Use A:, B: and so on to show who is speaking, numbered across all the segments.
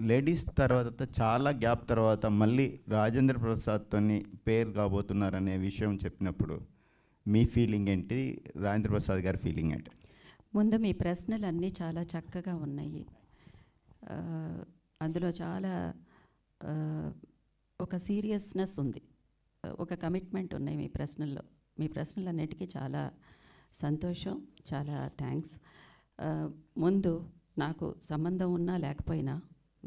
A: Ladies తర్వాత చాలా gap తర్వాత మళ్ళీ రాజేంద్ర ప్రసాద్తోని పేరు కాబోతున్నారనే విషయం చెప్పినప్పుడు మీ ఫీలింగ్ ఏంటి, రాజేంద్ర ప్రసాద్ గారి ఫీలింగ్ ఏంటి?
B: ముందు మీ ప్రశ్నలన్నీ చాలా చక్కగా ఉన్నాయి. అందులో చాలా ఒక సీరియస్నెస్ ఉంది, ఒక కమిట్మెంట్ ఉన్నాయి మీ ప్రశ్నల్లో. మీ ప్రశ్నలన్నిటికీ చాలా సంతోషం, చాలా థ్యాంక్స్. ముందు నాకు సంబంధం ఉన్నా లేకపోయినా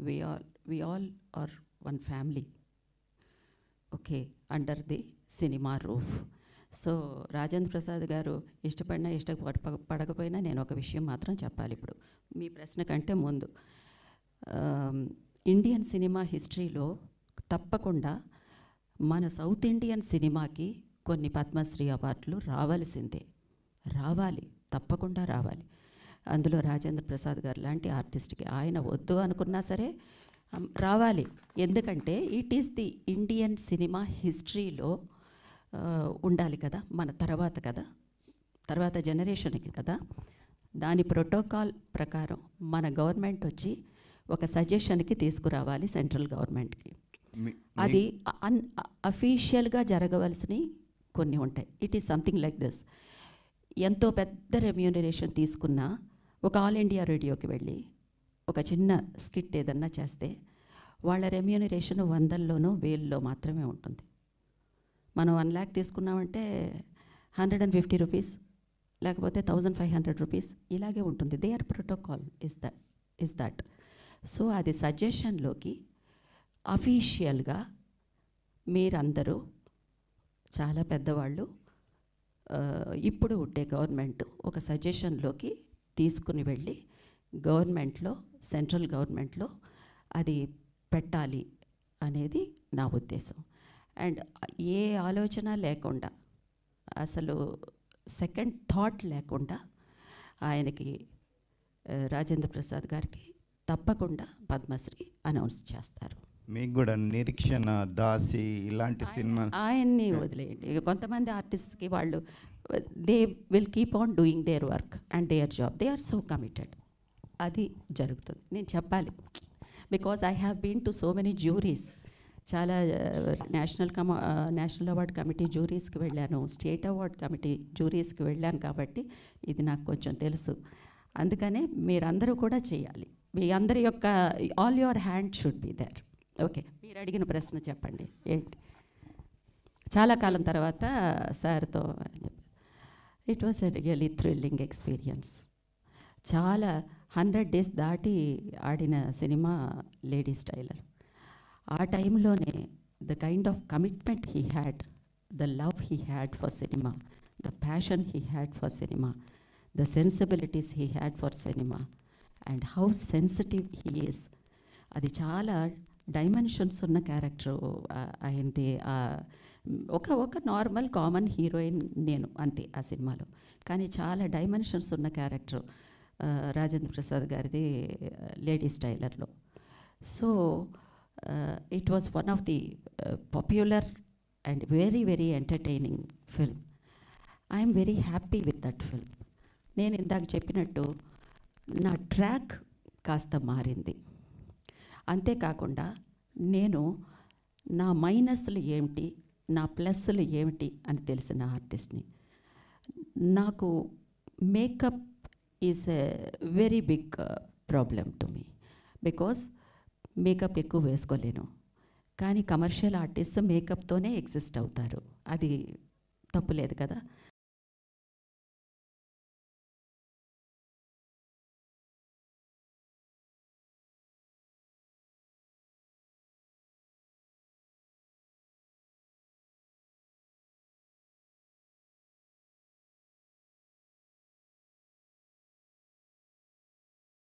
B: we all are one family, okay, under the cinema roof. So Rajendra Prasad గారు ఇష్టపడినా ఇష్టపడకపోయినా నేను ఒక విషయం మాత్రం చెప్పాలి ఇప్పుడు మీ ప్రశ్న కంటే ముందు. ఇండియన్ సినిమా హిస్టరీలో తప్పకుండా మన సౌత్ ఇండియన్ సినిమాకి కొన్ని పద్మశ్రీ అవార్డులు రావాలి, తప్పకుండా రావాలి. అందులో రాజేంద్ర ప్రసాద్ గారు లాంటి ఆర్టిస్ట్కి ఆయన వద్దు అనుకున్నా సరే రావాలి. ఎందుకంటే it is the Indian cinema హిస్టరీలో ఉండాలి కదా, మన తర్వాత జనరేషన్కి కదా. దాని ప్రోటోకాల్ ప్రకారం మన గవర్నమెంట్ వచ్చి ఒక సజెషన్కి తీసుకురావాలి సెంట్రల్ గవర్నమెంట్కి. అది అఫీషియల్గా జరగవలసినవి కొన్ని ఉంటాయి. It is something like this. ఎంతో పెద్ద రెమ్యూనరేషన్ తీసుకున్నా ఒక ఆల్ ఇండియా రేడియోకి వెళ్ళి ఒక చిన్న స్కిట్ ఏదన్నా చేస్తే వాళ్ళ రెమ్యూనరేషన్ 100లోనో 1000లో మాత్రమే ఉంటుంది. మనం 1 lakh తీసుకున్నామంటే 150 రూపీస్, లేకపోతే 1500 రూపీస్, ఇలాగే ఉంటుంది. There protocol is that. So అది సజెషన్లోకి అఫీషియల్గా మీరందరూ చాలా పెద్దవాళ్ళు ఇప్పుడు ఉండే గవర్నమెంట్ ఒక సజెషన్లోకి తీసుకుని వెళ్ళి గవర్నమెంట్లో, సెంట్రల్ గవర్నమెంట్లో అది పెట్టాలి అనేది నా ఉద్దేశం. అండ్ ఏ ఆలోచన లేకుండా, అసలు సెకండ్ థాట్ లేకుండా ఆయనకి, రాజేంద్ర ప్రసాద్ గారికి తప్పకుండా పద్మశ్రీ అనౌన్స్ చేస్తారు.
A: మీకు కూడా నిరీక్షణ, దాసి ఇలాంటి సినిమా
B: ఆయన్ని వదిలేయండి. కొంతమంది ఆర్టిస్ట్కి వాళ్ళు they will keep on doing their work and their job. They are so committed. అది జరుగుతుంది. నేను చెప్పాలి, because I have been to so many juries. చాలా నేషనల్ అవార్డ్ కమిటీ జ్యూరీస్కి వెళ్ళాను, స్టేట్ అవార్డ్ కమిటీ జ్యూరీస్కి వెళ్ళాను. కాబట్టి ఇది నాకు కొంచెం తెలుసు. అందుకనే మీరందరూ కూడా చేయాలి. మీ అందరి యొక్క all your hand should be there. Okay, మీరు అడిగిన ప్రశ్న చెప్పండి ఏంటి? చాలా కాలం తర్వాత సార్తో it was a really thrilling experience. చాలా 100 days దాటి ఆడిన సినిమా లేడీస్ టైలర్. ఆ టైంలోనే the kind of commitment he had, the love he had for cinema, the passion he had for cinema, the sensibilities he had for cinema, and how sensitive he is. అది చాలా dimensions ఉన్న character అయింది. ఒక normal common heroine నేను, అంతే ఆ సినిమాలో. కానీ చాలా డైమెన్షన్స్ ఉన్న క్యారెక్టర్ రాజేంద్ర ప్రసాద్ గారిది లేడీస్ టైలర్లో. So it was one of the popular and very very entertaining film. I'm very happy with that film. నేను ఇందాక చెప్పినట్టు నా ట్రాక్ కాస్త మారింది. అంతేకాకుండా నేను నా మైనస్లు ఏమిటి, నా ప్లస్లు ఏమిటి అని తెలిసిన ఆర్టిస్ట్ని. నాకు makeup is a very big problem to me, because makeup ఎక్కువ వేసుకోలేను. కానీ కమర్షియల్ ఆర్టిస్ట్ మేకప్తోనే ఎగ్జిస్ట్ అవుతారు, అది తప్పులేదు కదా.